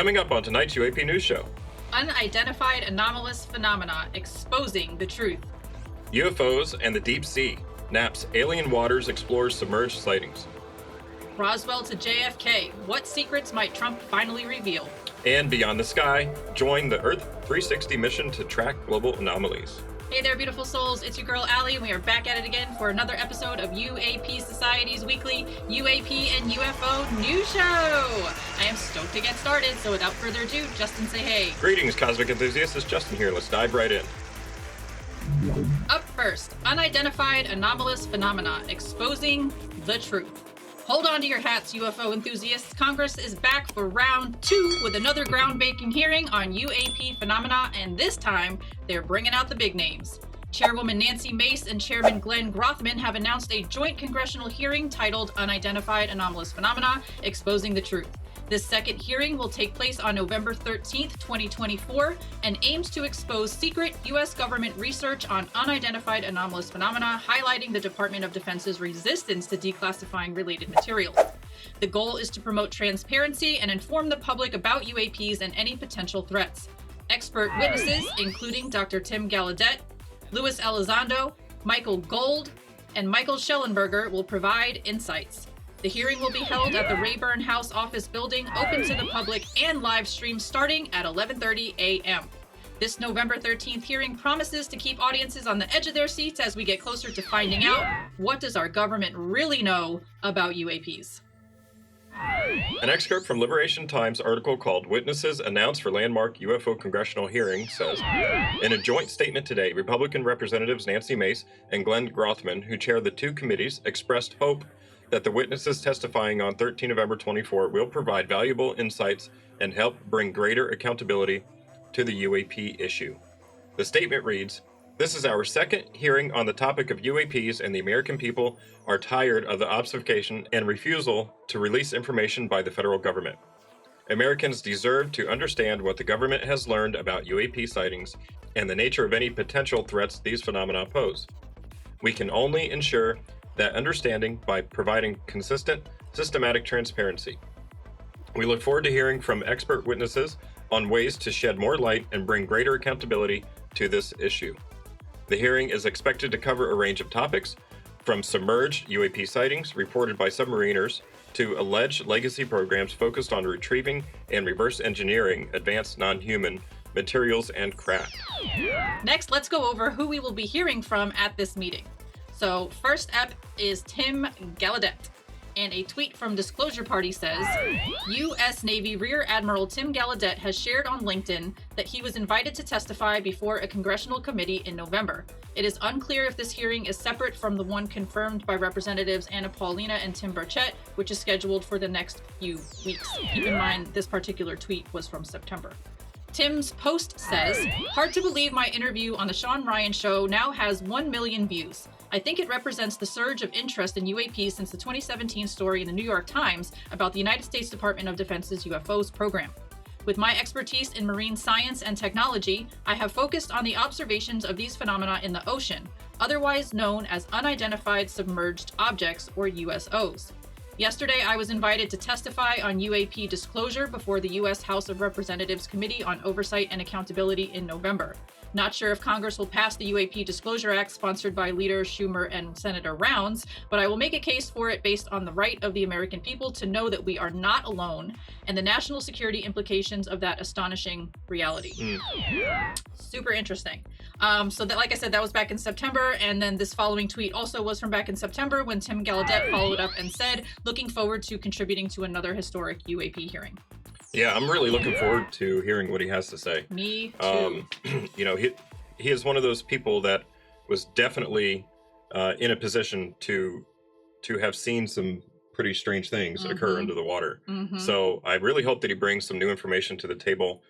Coming up on tonight's UAP News Show. Unidentified Anomalous Phenomena, exposing the truth. UFOs and the deep sea. Knapp's Alien Waters explores submerged sightings. Roswell to JFK, what secrets might Trump finally reveal? And Beyond the Sky, join the Earth 360 mission to track global anomalies. Hey there, beautiful souls. It's your girl, Allie, and we are back at it again for another episode of UAP Society's weekly UAP and UFO News Show. I am stoked to get started, so without further ado, Justin, say hey. Greetings, cosmic enthusiasts. It's Justin here. Let's dive right in. Up first, Unidentified Anomalous Phenomena, exposing the truth. Hold on to your hats, UFO enthusiasts. Congress is back for round 2 with another groundbreaking hearing on UAP phenomena, and this time, they're bringing out the big names. Chairwoman Nancy Mace and Chairman Glenn Grothman have announced a joint congressional hearing titled Unidentified Anomalous Phenomena, Exposing the Truth. This second hearing will take place on November 13th, 2024, and aims to expose secret U.S. government research on unidentified anomalous phenomena, highlighting the Department of Defense's resistance to declassifying related materials. The goal is to promote transparency and inform the public about UAPs and any potential threats. Expert witnesses, including Dr. Tim Gallaudet, Louis Elizondo, Michael Gold, and Michael Schellenberger, will provide insights. The hearing will be held at the Rayburn House office building, open to the public and live stream starting at 11:30 a.m. This November 13th hearing promises to keep audiences on the edge of their seats as we get closer to finding out what does our government really know about UAPs. An excerpt from Liberation Times article called Witnesses Announced for Landmark UFO Congressional Hearing says, in a joint statement today, Republican Representatives Nancy Mace and Glenn Grothman, who chair the two committees, expressed hope that the witnesses testifying on 13 November 24 will provide valuable insights and help bring greater accountability to the UAP issue. The statement reads, "This is our second hearing on the topic of UAPs, and the American people are tired of the obfuscation and refusal to release information by the federal government. Americans deserve to understand what the government has learned about UAP sightings and the nature of any potential threats these phenomena pose. We can only ensure that understanding by providing consistent, systematic transparency. We look forward to hearing from expert witnesses on ways to shed more light and bring greater accountability to this issue. The hearing is expected to cover a range of topics, from submerged UAP sightings reported by submariners to alleged legacy programs focused on retrieving and reverse engineering advanced non-human materials and craft." Next, let's go over who we will be hearing from at this meeting. So first up is Tim Gallaudet, and a tweet from Disclosure Party says, U.S. Navy Rear Admiral Tim Gallaudet has shared on LinkedIn that he was invited to testify before a congressional committee in November. It is unclear if this hearing is separate from the one confirmed by Representatives Anna Paulina and Tim Burchett, which is scheduled for the next few weeks. Keep in mind, this particular tweet was from September. Tim's post says, hard to believe my interview on the Sean Ryan Show now has 1 million views. I think it represents the surge of interest in UAPs since the 2017 story in the New York Times about the United States Department of Defense's UFOs program. With my expertise in marine science and technology, I have focused on the observations of these phenomena in the ocean, otherwise known as unidentified submerged objects, or USOs. Yesterday, I was invited to testify on UAP disclosure before the U.S. House of Representatives Committee on Oversight and Accountability in November. Not sure if Congress will pass the UAP Disclosure Act sponsored by Leader Schumer and Senator Rounds, but I will make a case for it based on the right of the American people to know that we are not alone and the national security implications of that astonishing reality. Super interesting. So that, like I said, that was back in September, and then this following tweet also was from back in September when Tim Gallaudet followed up and said, looking forward to contributing to another historic UAP hearing. Yeah, I'm really looking forward to hearing what he has to say. Me too. You know, he is one of those people that was definitely in a position to have seen some pretty strange things occur under the water. So I really hope that he brings some new information to the table,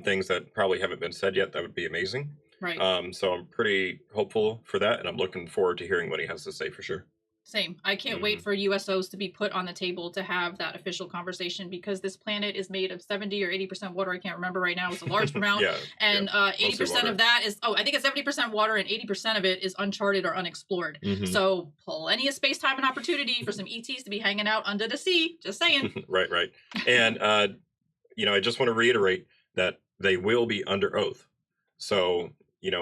things that probably haven't been said yet. That would be amazing. Right. So I'm pretty hopeful for that, and I'm looking forward to hearing what he has to say for sure. Same. I can't wait for USOs to be put on the table to have that official conversation, because this planet is made of 70 or 80% water. I can't remember right now. It's a large amount. And 80% of that is, I think it's 70% water and 80% of it is uncharted or unexplored. So plenty of space, time, and opportunity for some ETs to be hanging out under the sea. Just saying. Right. And I just want to reiterate that they will be under oath. So,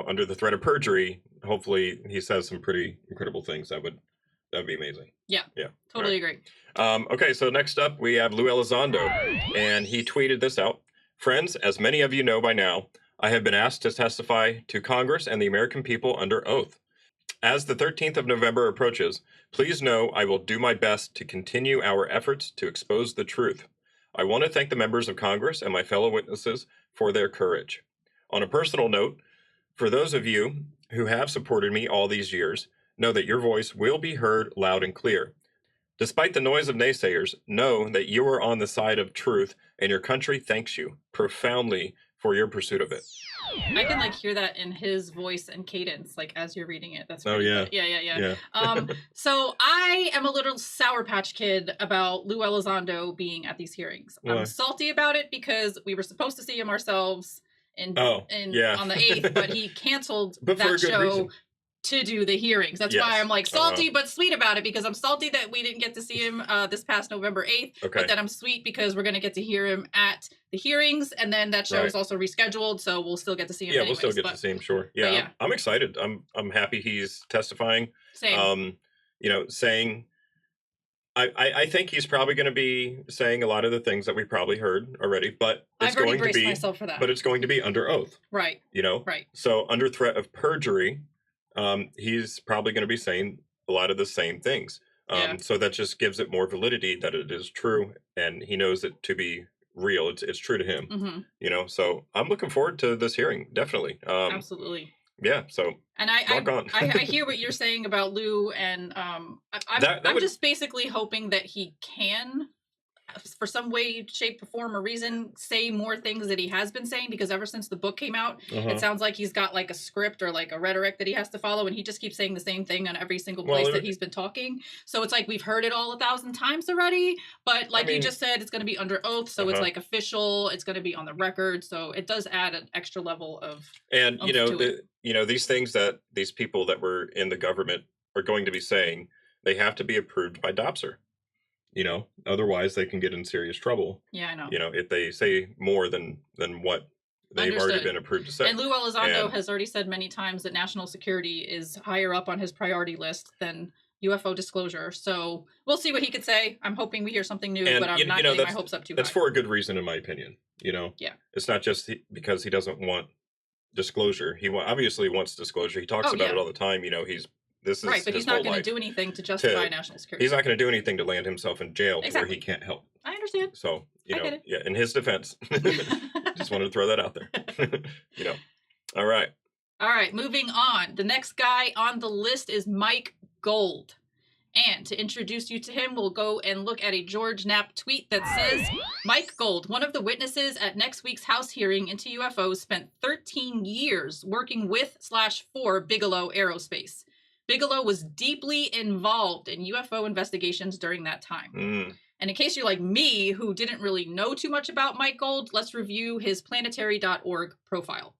under the threat of perjury, hopefully he says some pretty incredible things. That'd be amazing. Yeah. Yeah. Totally agree. Okay, so next up we have Lou Elizondo, and he tweeted this out. Friends, as many of you know by now, I have been asked to testify to Congress and the American people under oath. As the 13th of November approaches, please know I will do my best to continue our efforts to expose the truth. I want to thank the members of Congress and my fellow witnesses for their courage. On a personal note, for those of you who have supported me all these years, know that your voice will be heard loud and clear. Despite the noise of naysayers, know that you are on the side of truth, and your country thanks you profoundly for your pursuit of it. I can hear that in his voice and cadence, as you're reading it. That's yeah. Yeah. So I am a little Sour Patch Kid about Lou Elizondo being at these hearings. Why? I'm salty about it because we were supposed to see him ourselves on the 8th, but he canceled that show reason. To do the hearings. That's why I'm salty but sweet about it, because I'm salty that we didn't get to see him this past November 8th. Okay. But then I'm sweet because we're going to get to hear him at the hearings, and then that show is also rescheduled, so we'll still get to see him. Yeah, we'll still get to see him, sure. Yeah, I'm excited. I'm happy he's testifying. Same. Saying I think he's probably going to be saying a lot of the things that we probably heard already, but it's going to be myself for that. But it's going to be under oath. Right. Right. So under threat of perjury, he's probably going to be saying a lot of the same things. So that just gives it more validity that it is true, and he knows it to be real. It's true to him. Mm-hmm. So I'm looking forward to this hearing, definitely. Absolutely. Yeah. So and I hear what you're saying about Lou, and I'm just basically hoping that he can, for some way, shape, form, or reason, say more things that he has been saying, because ever since the book came out, it sounds like he's got a script or a rhetoric that he has to follow, and he just keeps saying the same thing on every single place that he's been talking. So it's we've heard it all 1,000 times already, but you just said, it's going to be under oath, so it's official, it's going to be on the record, so it does add an extra level of these things that these people that were in the government are going to be saying, they have to be approved by DOPSR. Otherwise they can get in serious trouble. Yeah, I know. If they say more than what they've already been approved to say. And Lou Elizondo has already said many times that national security is higher up on his priority list than UFO disclosure. So we'll see what he could say. I'm hoping we hear something new, but I'm not getting my hopes up too high. That's for a good reason, in my opinion. Yeah. It's not just because he doesn't want disclosure. He obviously wants disclosure. He talks about it all the time. This is right, but he's not going to do anything to justify national security. He's not going to do anything to land himself in jail where he can't help. I understand. So, in his defense, just wanted to throw that out there. All right. All right, moving on. The next guy on the list is Mike Gold. And to introduce you to him, we'll go and look at a George Knapp tweet that says, Mike Gold, one of the witnesses at next week's House hearing into UFOs, spent 13 years working with/for Bigelow Aerospace. Bigelow was deeply involved in UFO investigations during that time. And in case you're like me, who didn't really know too much about Mike Gold, let's review his planetary.org profile.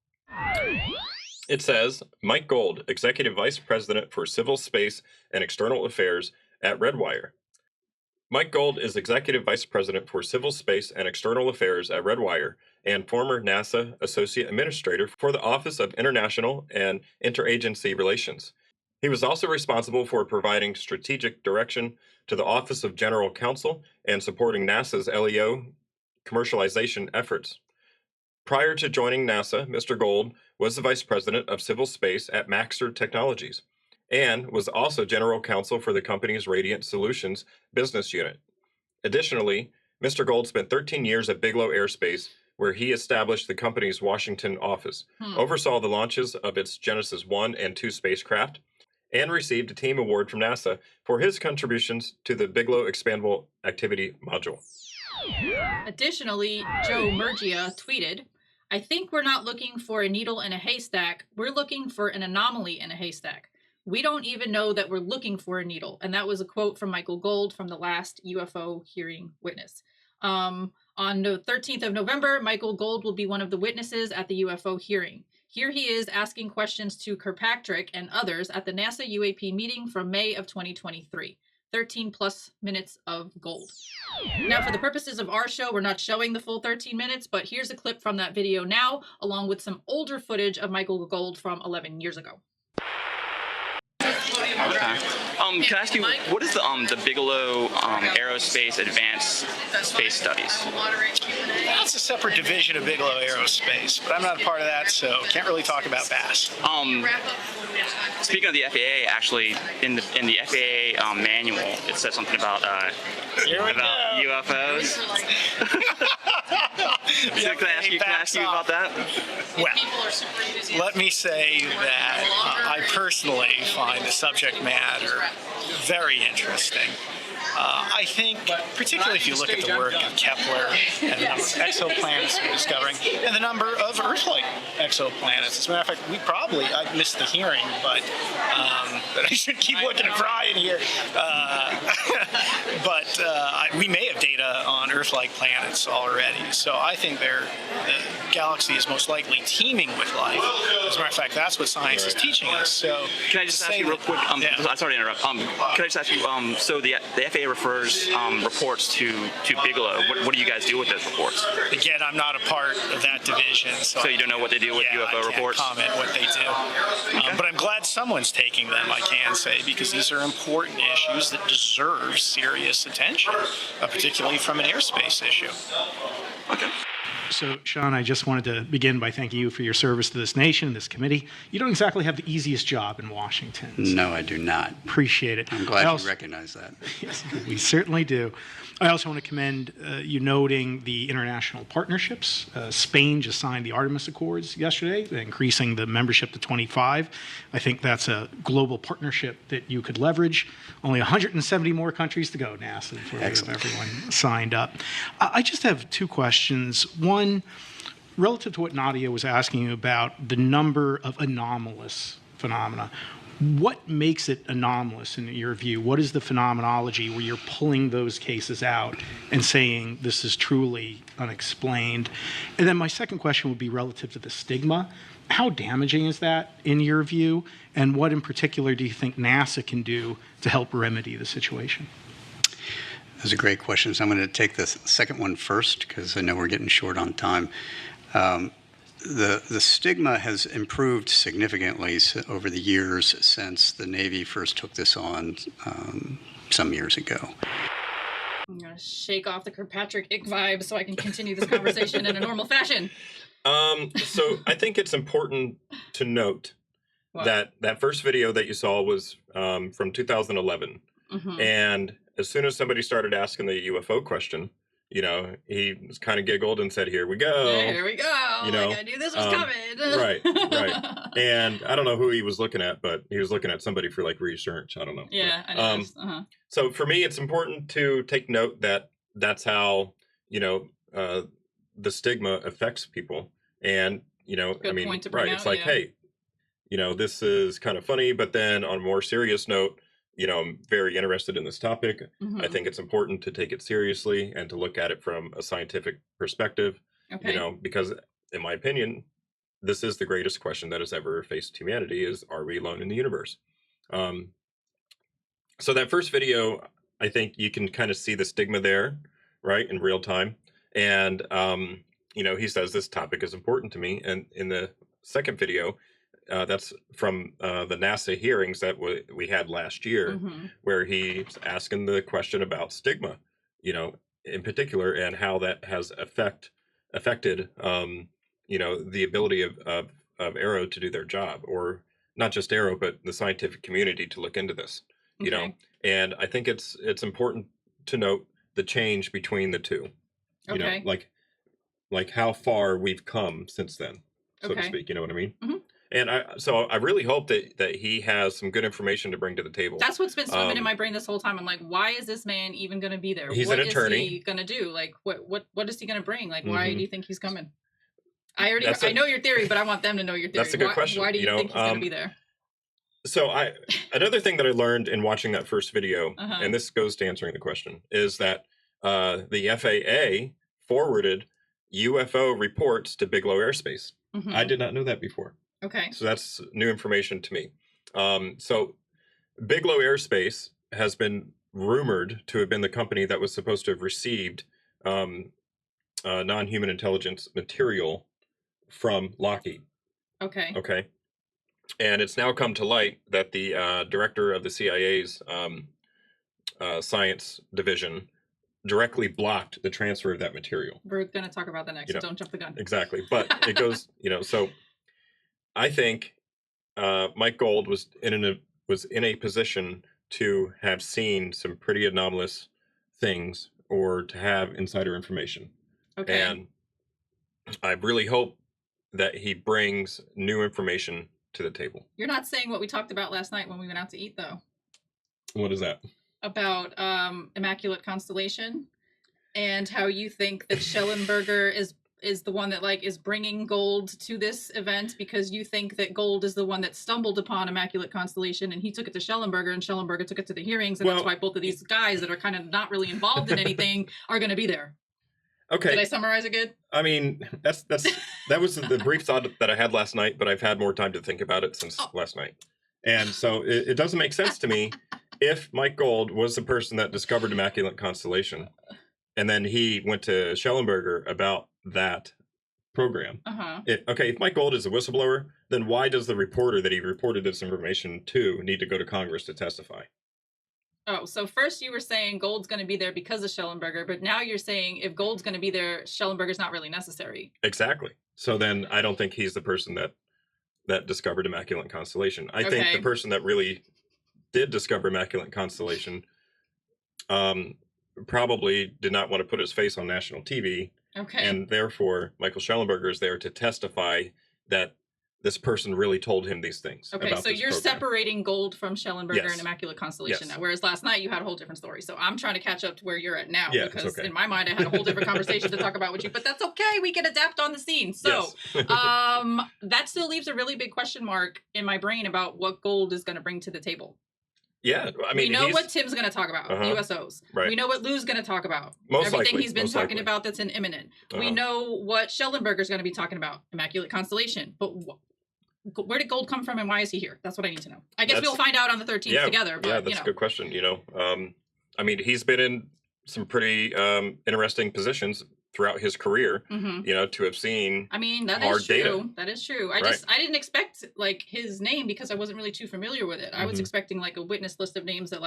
It says, Mike Gold, Executive Vice President for Civil Space and External Affairs at Redwire. Mike Gold is Executive Vice President for Civil Space and External Affairs at Redwire and former NASA Associate Administrator for the Office of International and Interagency Relations. He was also responsible for providing strategic direction to the Office of General Counsel and supporting NASA's LEO commercialization efforts. Prior to joining NASA, Mr. Gold was the Vice President of Civil Space at Maxar Technologies and was also General Counsel for the company's Radiant Solutions business unit. Additionally, Mr. Gold spent 13 years at Bigelow Aerospace, where he established the company's Washington office, oversaw the launches of its Genesis 1 and 2 spacecraft, and received a team award from NASA for his contributions to the Bigelow Expandable Activity Module. Additionally, Joe Murgia tweeted, I think we're not looking for a needle in a haystack. We're looking for an anomaly in a haystack. We don't even know that we're looking for a needle. And that was a quote from Michael Gold from the last UFO hearing witness. On the 13th of November, Michael Gold will be one of the witnesses at the UFO hearing. Here he is asking questions to Kirkpatrick and others at the NASA UAP meeting from May of 2023. 13 plus minutes of gold. Now, for the purposes of our show, we're not showing the full 13 minutes, but here's a clip from that video now, along with some older footage of Michael Gold from 11 years ago. Okay. Can I ask you, what is the Bigelow Aerospace Advanced Space Studies? That's a separate division of Bigelow Aerospace, but I'm not a part of that, so can't really talk about BASS. Speaking of the FAA, actually, in the FAA manual, it says something about UFOs. So can I ask you about that? Well, let me say that I personally find the subject matter very interesting. I think, particularly if you look at the work of Kepler and the number of exoplanets we're discovering, and the number of Earth-like exoplanets. As a matter of fact, I missed the hearing, but I should keep looking at Brian here. We may have data on Earth-like planets already, so I think the galaxy is most likely teeming with life. As a matter of fact, that's what science is teaching us. So, can I just ask you real quick? I'm sorry to interrupt. Can I just ask you? So the FAA refers reports to Bigelow. What do you guys do with those reports? Again, I'm not a part of that division, so you don't know what they do with UFO reports? I can't comment what they do. Okay. But I'm glad someone's taking them, I can say, because these are important issues that deserve serious attention, particularly from an airspace issue. Okay. So, Sean, I just wanted to begin by thanking you for your service to this nation and this committee. You don't exactly have the easiest job in Washington. So no, I do not. Appreciate it. I'm glad you recognize that. Yes, we certainly do. I also want to commend you noting the international partnerships. Spain just signed the Artemis Accords yesterday, increasing the membership to 25. I think that's a global partnership that you could leverage. Only 170 more countries to go, NASA, before we have everyone signed up. I just have two questions. One, relative to what Nadia was asking you about the number of anomalous phenomena. What makes it anomalous in your view? What is the phenomenology where you're pulling those cases out and saying this is truly unexplained? And then my second question would be relative to the stigma. How damaging is that in your view? And what in particular do you think NASA can do to help remedy the situation? Those are great questions. I'm going to take the second one first because I know we're getting short on time. The stigma has improved significantly over the years since the Navy first took this on some years ago. I'm going to shake off the Kirkpatrick ick vibe so I can continue this conversation in a normal fashion. So I think it's important to note that first video that you saw was from 2011. Mm-hmm. And as soon as somebody started asking the UFO question, he kind of giggled and said, "Here we go. Yeah, here we go. I knew this was coming." Right. And I don't know who he was looking at, but he was looking at somebody for research. I don't know. Yeah, but, I know. So for me, it's important to take note that that's how, the stigma affects people. And, Good point to bring out, it's like, hey, this is kind of funny, but then on a more serious note, I'm very interested in this topic. Mm-hmm. I think it's important to take it seriously and to look at it from a scientific perspective, because in my opinion, this is the greatest question that has ever faced humanity is, are we alone in the universe? So that first video, I think you can kind of see the stigma there, right, in real time. And, he says this topic is important to me. And in the second video, that's from the NASA hearings that we had last year, mm-hmm. where he's asking the question about stigma, in particular, and how that has affected, the ability of Aero to do their job, or not just Aero, but the scientific community to look into this, And I think it's important to note the change between the two, like how far we've come since then, so to speak. You know what I mean? Mm-hmm. And I really hope that he has some good information to bring to the table. That's what's been swimming in my brain this whole time. I'm like, why is this man even going to be there? He's an attorney. What is he going to do? Like, what is he going to bring? Like, why do you think he's coming? I know your theory, but I want them to know your theory. That's a good question. Why do you think he's going to be there? So another thing that I learned in watching that first video, and this goes to answering the question, is that the FAA forwarded UFO reports to Bigelow Aerospace. Mm-hmm. I did not know that before. Okay. So that's new information to me. So Bigelow Aerospace has been rumored to have been the company that was supposed to have received non-human intelligence material from Lockheed. Okay. Okay. And it's now come to light that the director of the CIA's science division directly blocked the transfer of that material. We're going to talk about that next, You know, so don't jump the gun. Exactly. But it goes, so I think Mike Gold was in a position to have seen some pretty anomalous things or to have insider information. Okay. And I really hope that he brings new information to the table. You're not saying what we talked about last night when we went out to eat, though. What is that? About Immaculate Constellation and how you think that Schellenberger is the one that is bringing Gold to this event because you think that Gold is the one that stumbled upon Immaculate Constellation and he took it to Schellenberger and Schellenberger took it to the hearings, and that's why both of these guys that are kind of not really involved in anything are going to be there. Okay. Did I summarize it good? I mean, that was the brief thought that I had last night, but I've had more time to think about it since last night. And so it doesn't make sense to me if Mike Gold was the person that discovered Immaculate Constellation and then he went to Schellenberger about that program. Okay, if Mike Gold is a whistleblower, then why does the reporter that he reported this information to need to go to Congress to testify? Oh, so first you were saying Gold's going to be there because of Schellenberger, but now you're saying if Gold's going to be there, Schellenberger's not really necessary. Exactly. So then I don't think he's the person that discovered Immaculate Constellation. I think the person that really did discover Immaculate Constellation probably did not want to put his face on national TV. Okay. And therefore, Michael Schellenberger is there to testify that this person really told him these things. Okay, so you're separating Gold from Schellenberger and Immaculate Constellation now, whereas last night you had a whole different story. So I'm trying to catch up to where you're at now because in my mind I had a whole different conversation to talk about with you, but that's okay. We can adapt on the scene. So that still leaves a really big question mark in my brain about what Gold is going to bring to the table. Yeah, I mean, we know what Tim's going to talk about, USOs. Right. We know what Lou's going to talk about. Everything likely, he's been talking about that's in imminent. We know what Schellenberger's going to be talking about, Immaculate Constellation. But where did Gold come from and why is he here? That's what I need to know. I guess we'll find out on the 13th together. But, that's a good question. I mean, he's been in some pretty interesting positions throughout his career, to have seen hard data. True. That is true. I didn't expect his name because I wasn't really too familiar with it. I was expecting a witness list of names that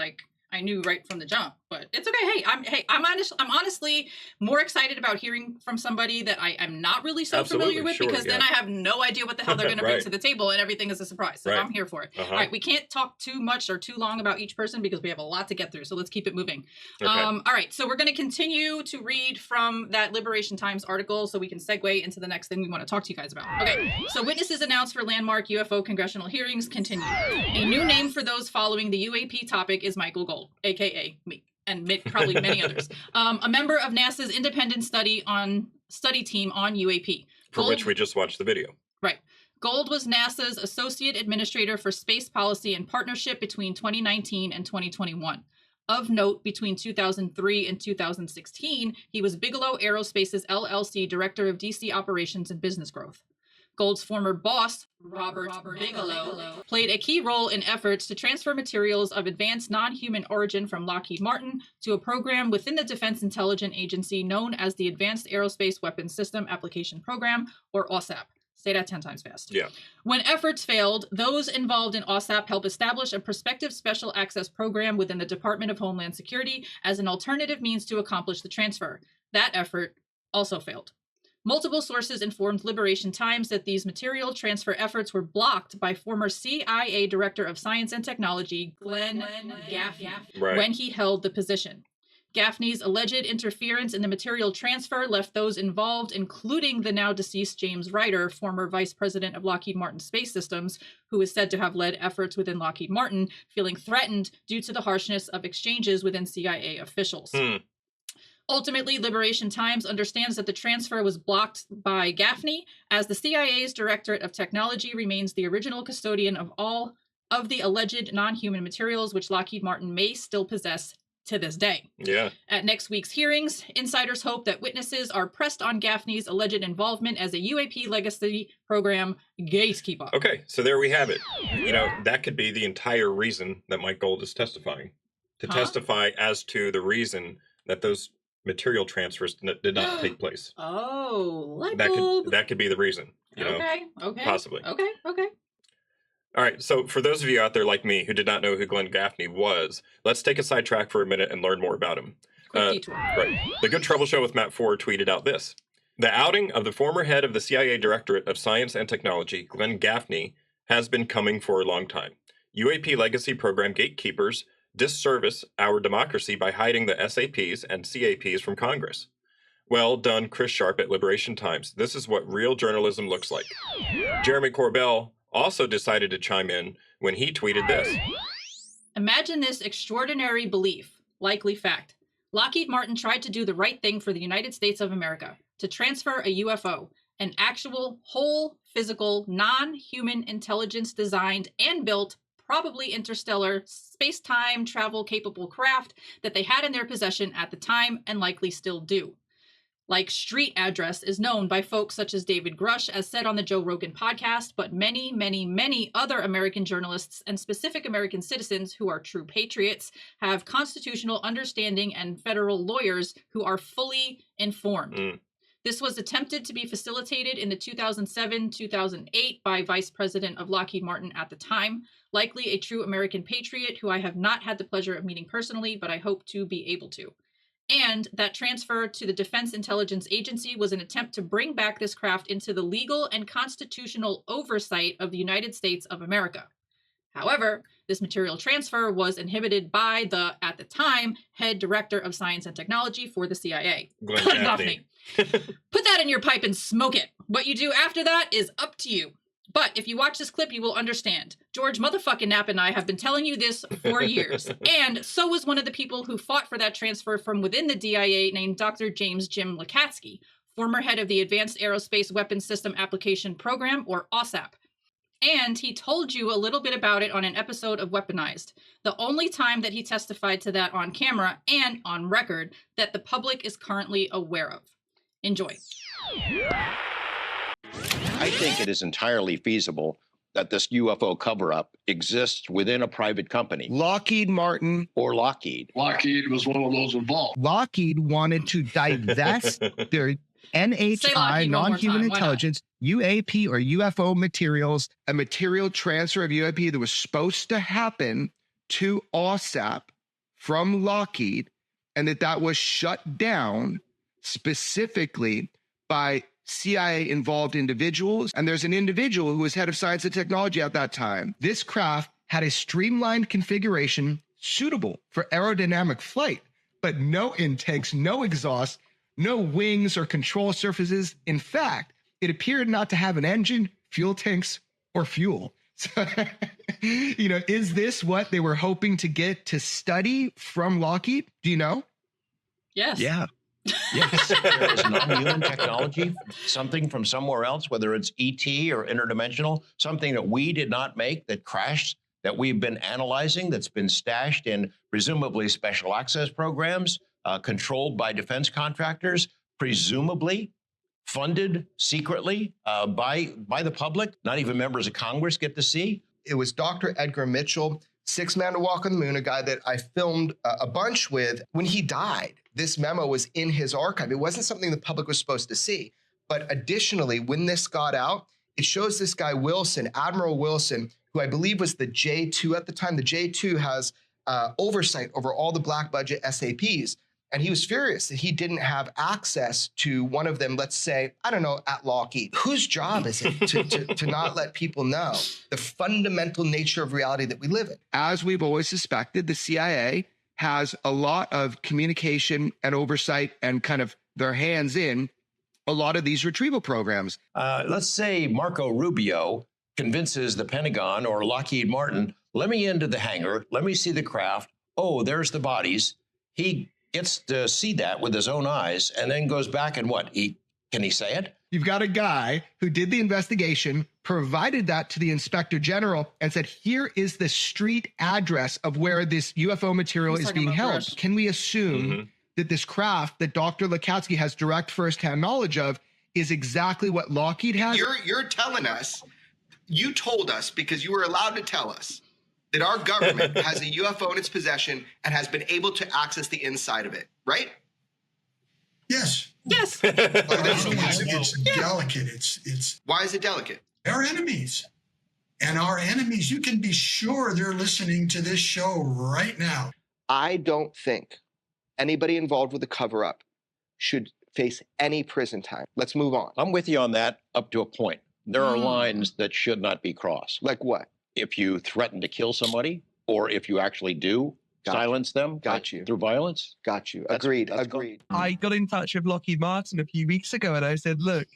I knew right from the jump, but it's okay. I'm honestly more excited about hearing from somebody that I'm not really so familiar with because then I have no idea what the hell they're going to bring to the table and everything is a surprise. So I'm here for it. All right, we can't talk too much or too long about each person because we have a lot to get through. So let's keep it moving. Okay. All right, so we're going to continue to read from that Liberation Times article so we can segue into the next thing we want to talk to you guys about. Okay, so witnesses announced for landmark UFO congressional hearings continue. A new name for those following the UAP topic is Michael Gold, aka me, and probably many others. A member of NASA's independent study team on UAP. For which we just watched the video. Right. Gold was NASA's associate administrator for space policy and partnership between 2019 and 2021. Of note, between 2003 and 2016, he was Bigelow Aerospace's LLC Director of DC Operations and Business Growth. Gold's former boss, Robert Bigelow, played a key role in efforts to transfer materials of advanced non-human origin from Lockheed Martin to a program within the Defense Intelligence Agency known as the Advanced Aerospace Weapons System Application Program, or OSAP. Say that 10 times fast. Yeah. When efforts failed, those involved in OSAP helped establish a prospective special access program within the Department of Homeland Security as an alternative means to accomplish the transfer. That effort also failed. Multiple sources informed Liberation Times that these material transfer efforts were blocked by former CIA Director of Science and Technology, Glenn Gaffney, when he held the position. Gaffney's alleged interference in the material transfer left those involved, including the now deceased James Ryder, former vice president of Lockheed Martin Space Systems, who is said to have led efforts within Lockheed Martin, feeling threatened due to the harshness of exchanges within CIA officials. Ultimately, Liberation Times understands that the transfer was blocked by Gaffney, as the CIA's Directorate of Technology remains the original custodian of all of the alleged non-human materials which Lockheed Martin may still possess to this day. Yeah. At next week's hearings, insiders hope that witnesses are pressed on Gaffney's alleged involvement as a UAP legacy program gatekeeper. Okay, so there we have it. That could be the entire reason that Mike Gold is testifying. to testify as to the reason that those material transfers did not take place. Oh, light bulb. That could be the reason. Okay. Possibly. Okay. All right, so for those of you out there like me who did not know who Glenn Gaffney was, let's take a sidetrack for a minute and learn more about him. Quick detour. Right. The Good Trouble Show with Matt Ford tweeted out this. The outing of the former head of the CIA Directorate of Science and Technology, Glenn Gaffney, has been coming for a long time. UAP legacy program gatekeepers disservice our democracy by hiding the SAPs and CAPs from Congress. Well done, Chris Sharp at Liberation Times. This is what real journalism looks like. Jeremy Corbell also decided to chime in when he tweeted this. Imagine this extraordinary belief, likely fact. Lockheed Martin tried to do the right thing for the United States of America, to transfer a UFO, an actual, whole, physical, non-human intelligence designed and built, probably interstellar, space-time travel-capable craft that they had in their possession at the time and likely still do. Like street address is known by folks such as David Grush, as said on the Joe Rogan podcast, but many, many, many other American journalists and specific American citizens who are true patriots have constitutional understanding and federal lawyers who are fully informed. This was attempted to be facilitated in the 2007-2008 by Vice President of Lockheed Martin at the time, likely a true American patriot who I have not had the pleasure of meeting personally, but I hope to be able to. And that transfer to the Defense Intelligence Agency was an attempt to bring back this craft into the legal and constitutional oversight of the United States of America. However, this material transfer was inhibited by the, at the time, head director of science and technology for the CIA, Glenn Gaffney. Put that in your pipe and smoke it. What you do after that is up to you. But if you watch this clip, you will understand. George motherfucking Knapp and I have been telling you this for years. And so was one of the people who fought for that transfer from within the DIA named Dr. James Jim Lakatsky, former head of the Advanced Aerospace Weapons System Application Program, or OSAP. And he told you a little bit about it on an episode of Weaponized, the only time that he testified to that on camera and on record that the public is currently aware of. Enjoy. I think it is entirely feasible that this UFO cover-up exists within a private company. Lockheed Martin. Or Lockheed. Lockheed was one of those involved. Lockheed wanted to divest their NHI, non-human intelligence, UAP or UFO materials, a material transfer of UAP that was supposed to happen to OSAP from Lockheed, and that was shut down specifically by CIA-involved individuals. And there's an individual who was head of science and technology at that time. This craft had a streamlined configuration suitable for aerodynamic flight, but no intakes, no exhaust, no wings or control surfaces. In fact, it appeared not to have an engine, fuel tanks, or fuel. So, is this what they were hoping to get to study from Lockheed? Do you know? Yes. Yeah. Yes, there is non-human technology, something from somewhere else, whether it's ET or interdimensional, something that we did not make, that crashed, that we've been analyzing, that's been stashed in presumably special access programs, controlled by defense contractors, presumably funded secretly by the public. Not even members of Congress get to see. It was Dr. Edgar Mitchell, Sixth Man to Walk on the Moon, a guy that I filmed a bunch with. When he died, this memo was in his archive. It wasn't something the public was supposed to see. But additionally, when this got out, it shows this guy Wilson, Admiral Wilson, who I believe was the J2 at the time. The J2 has oversight over all the black budget SAPs. And he was furious that he didn't have access to one of them, let's say, I don't know, at Lockheed. Whose job is it to not let people know the fundamental nature of reality that we live in? As we've always suspected, the CIA has a lot of communication and oversight and kind of their hands in a lot of these retrieval programs. Let's say Marco Rubio convinces the Pentagon or Lockheed Martin, let me into the hangar, let me see the craft. Oh, there's the bodies. He gets to see that with his own eyes and then goes back and what? Can he say it? You've got a guy who did the investigation, provided that to the inspector general and said, here is the street address of where this UFO material is being held. Brush. Can we assume that this craft that Dr. Lakatsky has direct firsthand knowledge of is exactly what Lockheed has? You're telling us, you told us because you were allowed to tell us that our government has a UFO in its possession and has been able to access the inside of it, right? Yes. Yes. It's delicate. It's. Why is it delicate? They're enemies. And our enemies, you can be sure they're listening to this show right now. I don't think anybody involved with the cover-up should face any prison time. Let's move on. I'm with you on that up to a point. There are lines that should not be crossed. Like what? If you threaten to kill somebody, or if you actually do silence them through violence. Got you. Agreed. Agreed. I got in touch with Lockheed Martin a few weeks ago, and I said, look,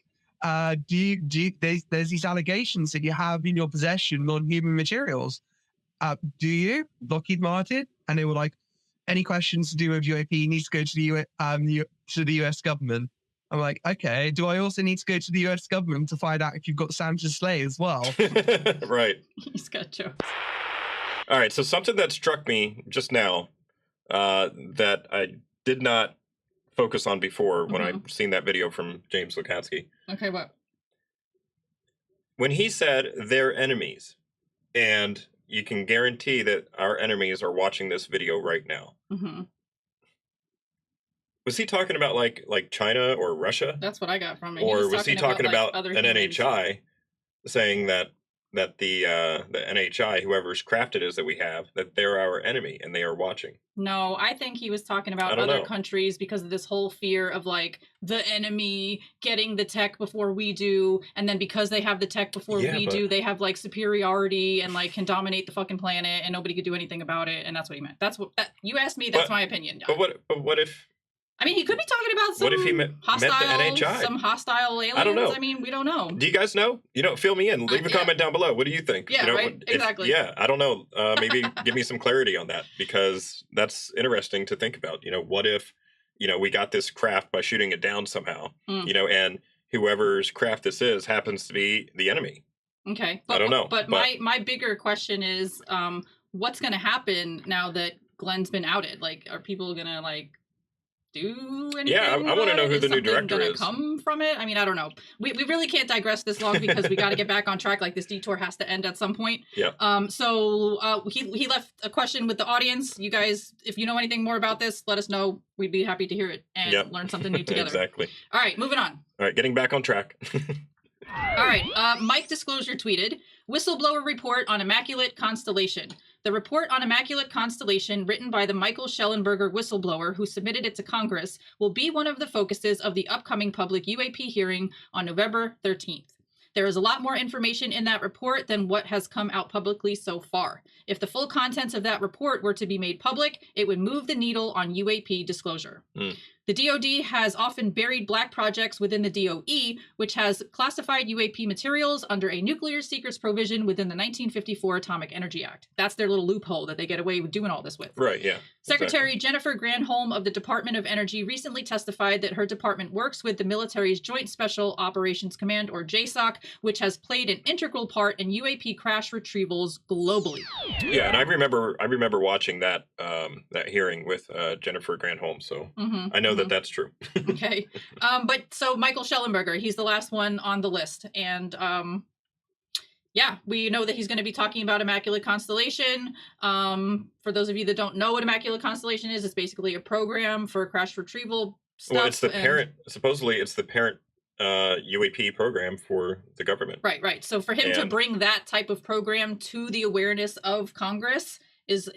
there's these allegations that you have in your possession non-human materials. Do you, Lockheed Martin? And they were like, any questions to do with UAP needs to go to the US government. I'm like, okay. Do I also need to go to the US government to find out if you've got Santa Slay as well? Right. He's got jokes. All right. So something that struck me just now that I did not focus on before when I seen that video from James Lukatsky. Okay, what? When he said they're enemies, and you can guarantee that our enemies are watching this video right now. Was he talking about like China or Russia? That's what I got from it. Or was he talking about other an humans. NHI, saying that the NHI, whoever's craft it is that we have, that they're our enemy and they are watching? No, I think he was talking about other countries because of this whole fear of like the enemy getting the tech before we do, and then because they have the tech before we do, they have like superiority and like can dominate the fucking planet and nobody could do anything about it. And that's what he meant. That's what you asked me. That's my opinion. But what if? I mean, he could be talking about some What if he meant the NHI? Some hostile aliens. I don't know. I mean, we don't know. Do you guys know? Fill me in. Leave a comment down below. What do you think? Yeah, right. Exactly. Yeah, I don't know. Maybe give me some clarity on that, because that's interesting to think about. What if, we got this craft by shooting it down somehow, and whoever's craft this is happens to be the enemy. Okay. I don't know. But my bigger question is, what's going to happen now that Glenn's been outed? Like, are people going to like do anything? Yeah, I want to know who the new director is. Come from it? I mean, I don't know. We really can't digress this long because we got to get back on track. Like, this detour has to end at some point. Yeah. So he left a question with the audience. You guys, if you know anything more about this, let us know. We'd be happy to hear it and learn something new together. Exactly. All right, moving on. All right, getting back on track. All right, Mike Disclosure tweeted, whistleblower report on Immaculate Constellation. The report on Immaculate Constellation, written by the Michael Schellenberger whistleblower who submitted it to Congress, will be one of the focuses of the upcoming public UAP hearing on November 13th. There is a lot more information in that report than what has come out publicly so far. If the full contents of that report were to be made public, it would move the needle on UAP disclosure. The DoD has often buried black projects within the DOE, which has classified UAP materials under a nuclear secrets provision within the 1954 Atomic Energy Act. That's their little loophole that they get away with doing all this with. Right, yeah. Secretary Jennifer Granholm of the Department of Energy recently testified that her department works with the military's Joint Special Operations Command, or JSOC, which has played an integral part in UAP crash retrievals globally. Yeah, and I remember watching that hearing with Jennifer Granholm, so I know that that's true. Okay. But so Michael Schellenberger, he's the last one on the list. And yeah, we know that he's going to be talking about Immaculate Constellation. For those of you that don't know what Immaculate Constellation is, it's basically a program for crash retrieval stuff. Well, it's the parent, supposedly it's the parent UAP program for the government. Right. So for him to bring that type of program to the awareness of Congress is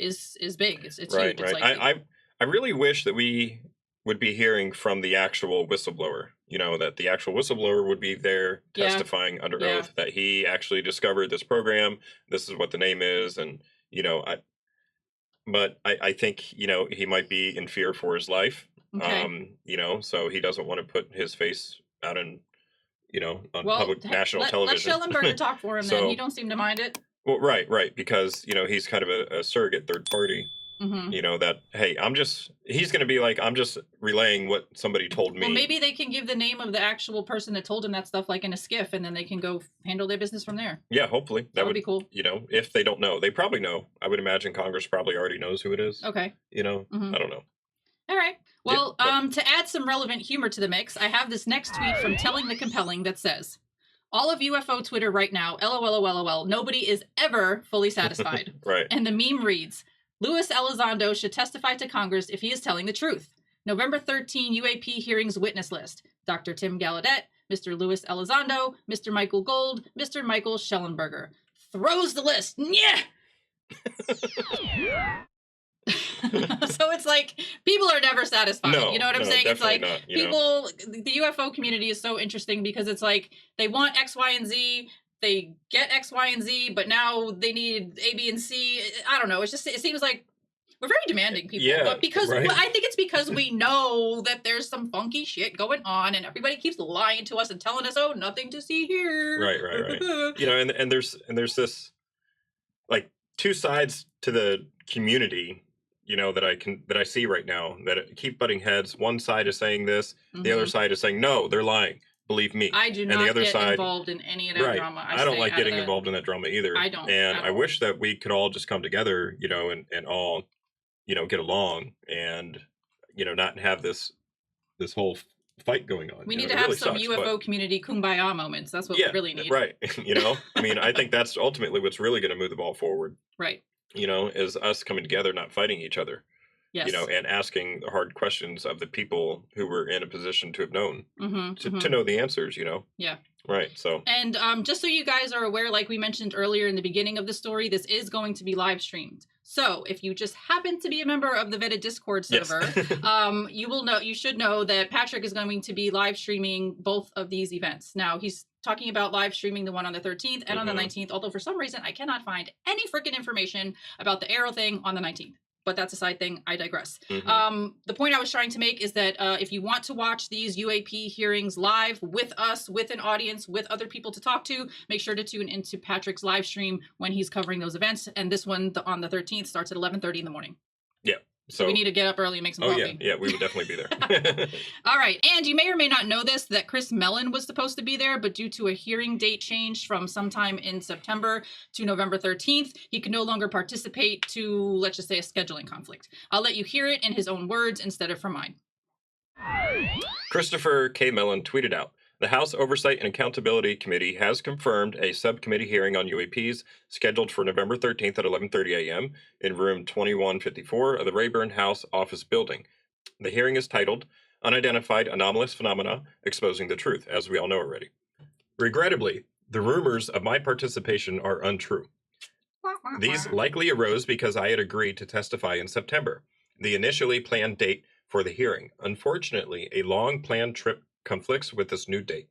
big. It's huge. Right. It's like, I really wish that we would be hearing from the actual whistleblower, that the actual whistleblower would be there testifying under oath that he actually discovered this program. This is what the name is. And, I think, he might be in fear for his life. Okay. So he doesn't want to put his face out in, on public national television. Let Schellenberger talk for him then. He don't seem to mind it. Well, right. Because, he's kind of a surrogate third party. That, hey, he's going to be like, I'm just relaying what somebody told me. Well, maybe they can give the name of the actual person that told him that stuff, like in a skiff, and then they can go handle their business from there. Yeah, hopefully. That would be cool. If they don't know, they probably know. I would imagine Congress probably already knows who it is. Okay. I don't know. All right. Well, to add some relevant humor to the mix, I have this next tweet from Telling the Compelling that says, All of UFO Twitter right now, LOL. Nobody is ever fully satisfied. Right. And the meme reads, Luis Elizondo should testify to Congress if he is telling the truth. November 13 UAP hearings witness list. Dr. Tim Gallaudet, Mr. Luis Elizondo, Mr. Michael Gold, Mr. Michael Schellenberger. Throws the list. Yeah. So it's like people are never satisfied. No, you know what I'm saying? It's like not, people, the UFO community is so interesting because it's like they want X, Y, and Z. They get X, Y, and Z, but now they need A, B, and C. I don't know. It's just, it seems like we're very demanding people. Yeah, but because right. I think it's because we know that there's some funky shit going on and everybody keeps lying to us and telling us, oh, nothing to see here. Right. You know, and there's this like two sides to the community, you know, that I see right now that keep butting heads. One side is saying this, the other side is saying, no, they're lying. Believe me. I do and not the other get side, involved in any of that right. drama. I don't like getting involved in that drama either. I don't. And I wish that we could all just come together, you know, and all, you know, get along and, you know, not have this whole fight going on. We you need know, to it have really some sucks, UFO but- community kumbaya moments. That's what we really need. Right. You know, I mean, I think that's ultimately what's really going to move the ball forward. Right. You know, is us coming together, not fighting each other. Yes. You know, and asking the hard questions of the people who were in a position to have known, Mm-hmm, to know the answers, you know? Yeah. Right. So. And just so you guys are aware, like we mentioned earlier in the beginning of the story, this is going to be live streamed. So if you just happen to be a member of the vetted Discord server, you should know that Patrick is going to be live streaming both of these events. Now he's talking about live streaming the one on the 13th and on the 19th, although for some reason I cannot find any freaking information about the Arrow thing on the 19th. But that's a side thing. I digress. The point I was trying to make is that if you want to watch these UAP hearings live with us, with an audience, with other people to talk to, make sure to tune into Patrick's live stream when he's covering those events. And this one on the 13th starts at 11:30 in the morning. Yeah. So we need to get up early and make some coffee. Yeah, we would definitely be there. All right. And you may or may not know this, that Chris Mellon was supposed to be there, but due to a hearing date change from sometime in September to November 13th, he could no longer participate to, let's just say, a scheduling conflict. I'll let you hear it in his own words instead of from mine. Christopher K. Mellon tweeted out, the House Oversight and Accountability Committee has confirmed a subcommittee hearing on UAPs scheduled for November 13th at 11:30 a.m. in room 2154 of the Rayburn House Office Building. The hearing is titled Unidentified Anomalous Phenomena, Exposing the Truth, as we all know already. Regrettably, the rumors of my participation are untrue. These likely arose because I had agreed to testify in September, the initially planned date for the hearing. Unfortunately, a long-planned trip conflicts with this new date.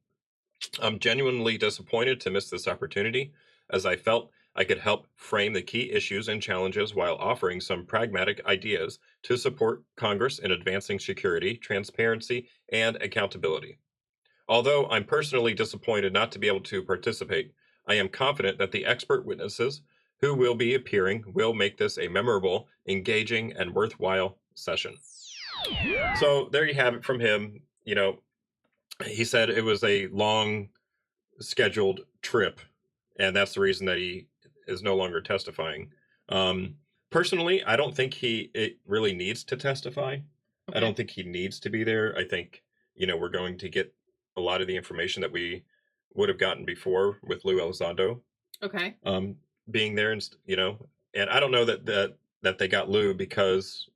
I'm genuinely disappointed to miss this opportunity, as I felt I could help frame the key issues and challenges while offering some pragmatic ideas to support Congress in advancing security, transparency, and accountability. Although I'm personally disappointed not to be able to participate, I am confident that the expert witnesses who will be appearing will make this a memorable, engaging, and worthwhile session. So there you have it from him. You know, he said it was a long scheduled trip, and that's the reason that he is no longer testifying. Personally, I don't think it really needs to testify. Okay. I don't think he needs to be there. I think, you know, we're going to get a lot of the information that we would have gotten before with Lou Elizondo. Okay. Being there, and you know, and I don't know that they got Lou because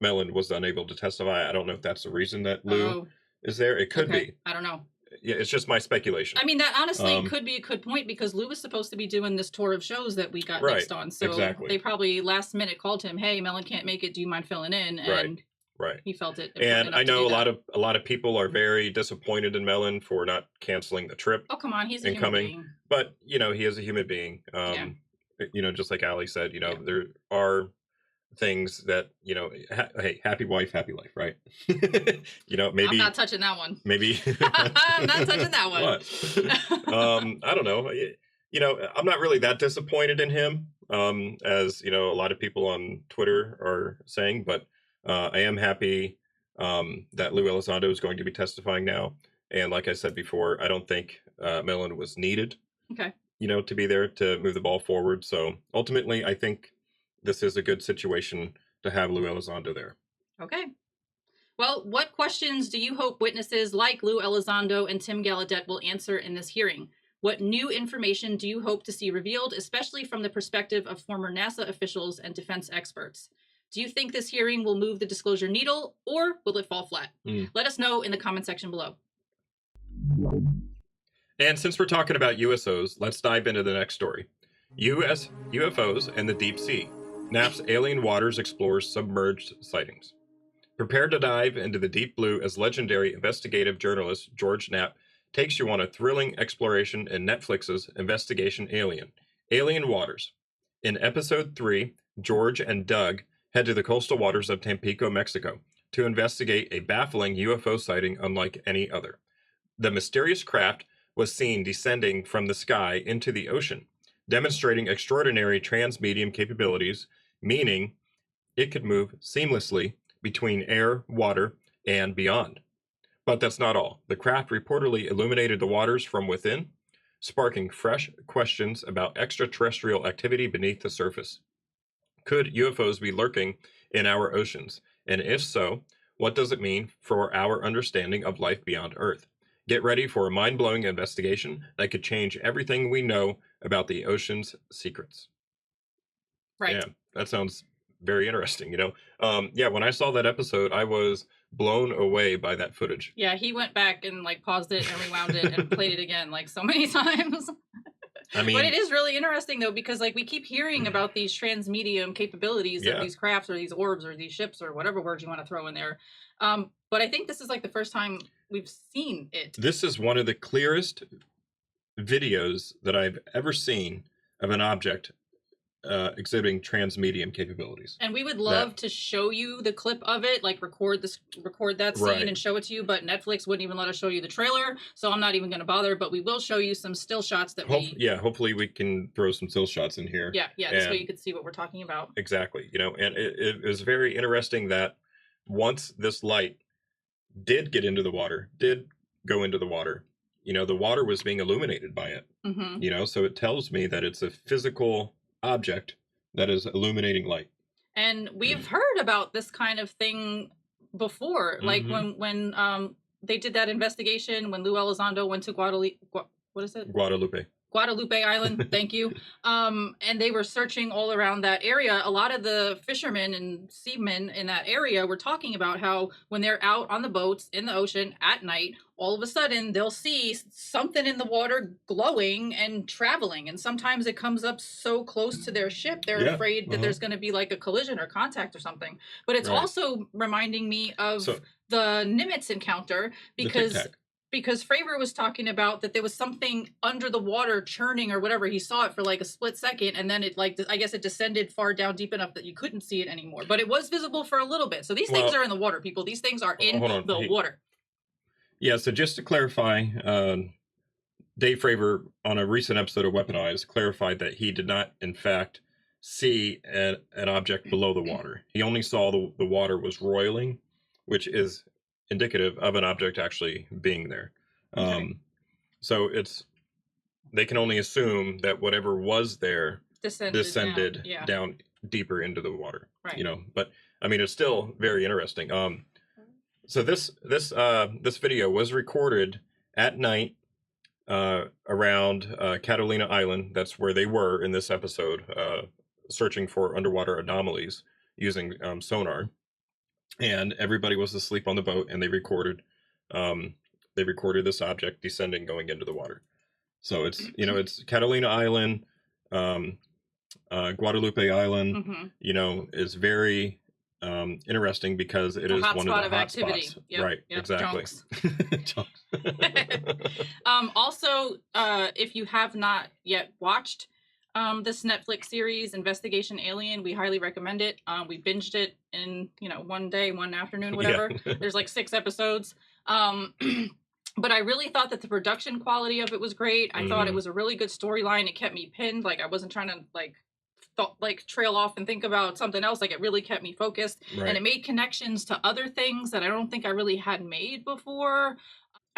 Mellon was unable to testify. I don't know if that's the reason that Lou is there. It could be. I don't know. Yeah, it's just my speculation. I mean, that honestly could be a good point because Lou was supposed to be doing this tour of shows that we got next on. So they probably last minute called him, "Hey, Mellon can't make it. Do you mind filling in?" And he felt it. And I know a lot of people are very disappointed in Mellon for not canceling the trip. Oh, come on, he's a human being. But you know, he is a human being. You know, just like Ali said, you know, there are things that, you know, hey, happy wife, happy life, right? You know, maybe I'm not touching that one. Maybe I'm not touching that one. What? I don't know. You know, I'm not really that disappointed in him, as you know, a lot of people on Twitter are saying, but I am happy that Lou Elizondo is going to be testifying now. And like I said before, I don't think Mellon was needed, you know, to be there to move the ball forward. So ultimately, I think this is a good situation to have Lou Elizondo there. Okay. Well, what questions do you hope witnesses like Lou Elizondo and Tim Gallaudet will answer in this hearing? What new information do you hope to see revealed, especially from the perspective of former NASA officials and defense experts? Do you think this hearing will move the disclosure needle, or will it fall flat? Let us know in the comment section below. And since we're talking about USOs, let's dive into the next story. US UFOs and the deep sea. Knapp's Alien Waters explores submerged sightings. Prepare to dive into the deep blue as legendary investigative journalist George Knapp takes you on a thrilling exploration in Netflix's investigation Alien Waters. In episode 3, George and Doug head to the coastal waters of Tampico, Mexico, to investigate a baffling UFO sighting unlike any other. The mysterious craft was seen descending from the sky into the ocean, demonstrating extraordinary transmedium capabilities, meaning it could move seamlessly between air, water, and beyond. But that's not all. The craft reportedly illuminated the waters from within, sparking fresh questions about extraterrestrial activity beneath the surface. Could UFOs be lurking in our oceans? And if so, what does it mean for our understanding of life beyond Earth? Get ready for a mind-blowing investigation that could change everything we know about the ocean's secrets. Right. Yeah, that sounds very interesting, Yeah, when I saw that episode, I was blown away by that footage. Yeah, he went back and like paused it and rewound it and played it again like so many times. I mean, but it is really interesting though, because like we keep hearing about these transmedium capabilities of these crafts or these orbs or these ships or whatever words you want to throw in there. But I think this is like the first time we've seen it. This is one of the clearest videos that I've ever seen of an object exhibiting transmedium capabilities. And we would love to show you the clip of it, like record that scene and show it to you, but Netflix wouldn't even let us show you the trailer, so I'm not even going to bother, but we will show you some still shots that hopefully we can throw some still shots in here. This way you could see what we're talking about. Exactly, and it was very interesting that once this light did go into the water, the water was being illuminated by it. So it tells me that it's a physical object that is illuminating light. And we've heard about this kind of thing before, like when they did that investigation when Lou Elizondo went to Guadalupe Island, thank you. And they were searching all around that area. A lot of the fishermen and seamen in that area were talking about how when they're out on the boats in the ocean at night, all of a sudden they'll see something in the water glowing and traveling. And sometimes it comes up so close to their ship, they're afraid that there's going to be like a collision or contact or something. But it's also reminding me of the Nimitz encounter because Fravor was talking about that there was something under the water churning or whatever. He saw it for like a split second, and then it I guess it descended far down deep enough that you couldn't see it anymore. But it was visible for a little bit. So these things are in the water, people. These things are in the water. Yeah, so just to clarify, Dave Fravor, on a recent episode of Weaponized, clarified that he did not, in fact, see an object below the water. He only saw the water was roiling, which is indicative of an object actually being there. So they can only assume that whatever was there descended down deeper into the water. But I mean, it's still very interesting. So this video was recorded at night around Catalina Island. That's where they were in this episode, searching for underwater anomalies using sonar. And everybody was asleep on the boat, and they recorded this object descending, going into the water. So it's Catalina Island, Guadalupe Island. Is very interesting because it is one of the hot spots. Right, exactly. Also, if you have not yet watched this Netflix series, Investigation Alien, we highly recommend it. We binged it in, one day, one afternoon, whatever. There's like 6 episodes. But I really thought that the production quality of it was great. I thought it was a really good storyline. It kept me pinned. Like I wasn't trying to trail off and think about something else. Like it really kept me focused. And it made connections to other things that I don't think I really had made before.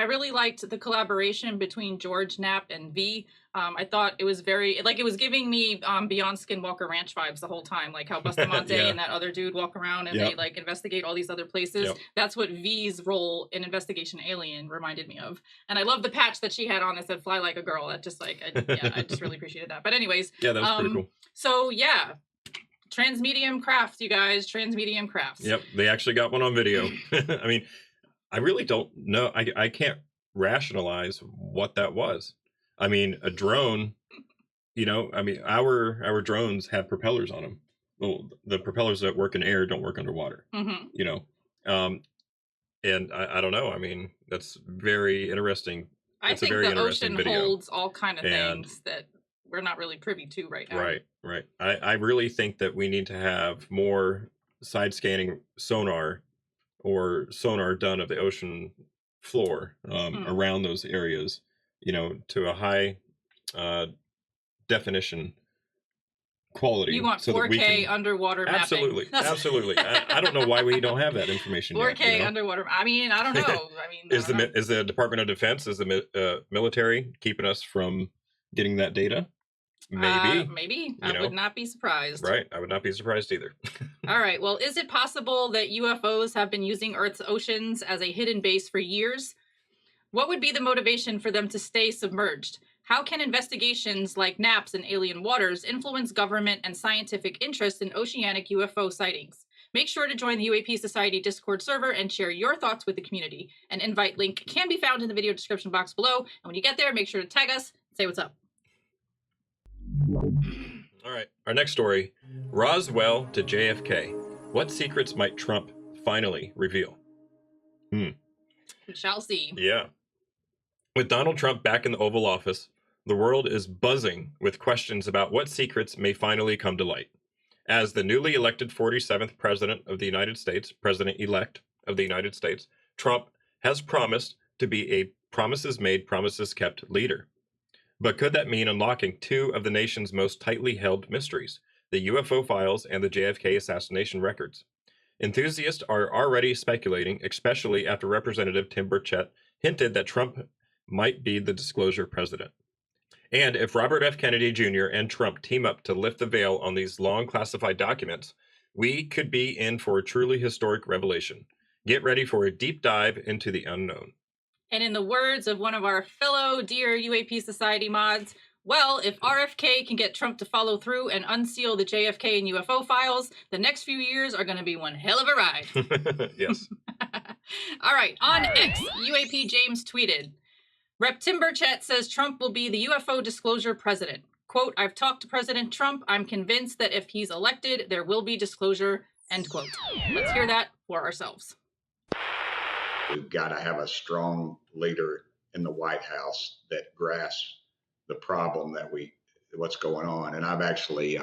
I really liked the collaboration between George, Knapp, and V. I thought it was it was giving me Beyond Skinwalker Ranch vibes the whole time, like how Bustamante Yeah. and that other dude walk around and they like investigate all these other places. Yep. That's what V's role in Investigation Alien reminded me of. And I love the patch that she had on that said "Fly Like a Girl." That just like, I just really appreciated that. But anyways, Yeah, that was pretty cool. So yeah, transmedium crafts, you guys, transmedium crafts. Yep, they actually got one on video. I mean, I really don't know. I can't rationalize what that was. I mean, a drone, you know, I mean, our drones have propellers on them. Well, the propellers that work in air don't work underwater, you know. And I don't know. I mean, that's very interesting. I It's think a very the interesting ocean video. holds all kind of And- things that we're not really privy to right now. Right. I really think that we need to have more side scanning sonar or sonar done of the ocean floor around those areas, you know, to a high definition quality. You want so that we 4K can... underwater Absolutely, mapping. absolutely. I don't know why we don't have that information 4K yet. You know? underwater. I mean, I don't know. I mean, Is the Department of Defense, is the military keeping us from getting that data? Maybe. Maybe. You know? Would not be surprised. Right. I would not be surprised either. All right. Well, is it possible that UFOs have been using Earth's oceans as a hidden base for years? What would be the motivation for them to stay submerged? How can investigations like Knapp's in alien waters influence government and scientific interest in oceanic UFO sightings? Make sure to join the UAP Society Discord server and share your thoughts with the community. An invite link can be found in the video description box below. And when you get there, make sure to tag us and say what's up. All right. Our next story, Roswell to JFK. What secrets might Trump finally reveal? We shall see. Yeah. With Donald Trump back in the Oval Office, the world is buzzing with questions about what secrets may finally come to light. As the newly elected 47th President of the United States, President-elect of the United States, Trump has promised to be a promises made, promises kept leader. But could that mean unlocking two of the nation's most tightly held mysteries, the UFO files and the JFK assassination records? Enthusiasts are already speculating, especially after Representative Tim Burchett hinted that Trump might be the disclosure president. And if Robert F. Kennedy Jr. and Trump team up to lift the veil on these long classified documents, we could be in for a truly historic revelation. Get ready for a deep dive into the unknown. And in the words of one of our fellow dear UAP Society mods, well, if RFK can get Trump to follow through and unseal the JFK and UFO files, the next few years are going to be one hell of a ride. Yes. All right, on X, UAP James tweeted, Rep. Tim Burchett says Trump will be the UFO disclosure president. Quote, I've talked to President Trump. I'm convinced that if he's elected, there will be disclosure, end quote. Let's hear that for ourselves. We've got to have a strong leader in the White House that grasps the problem that what's going on. And I've actually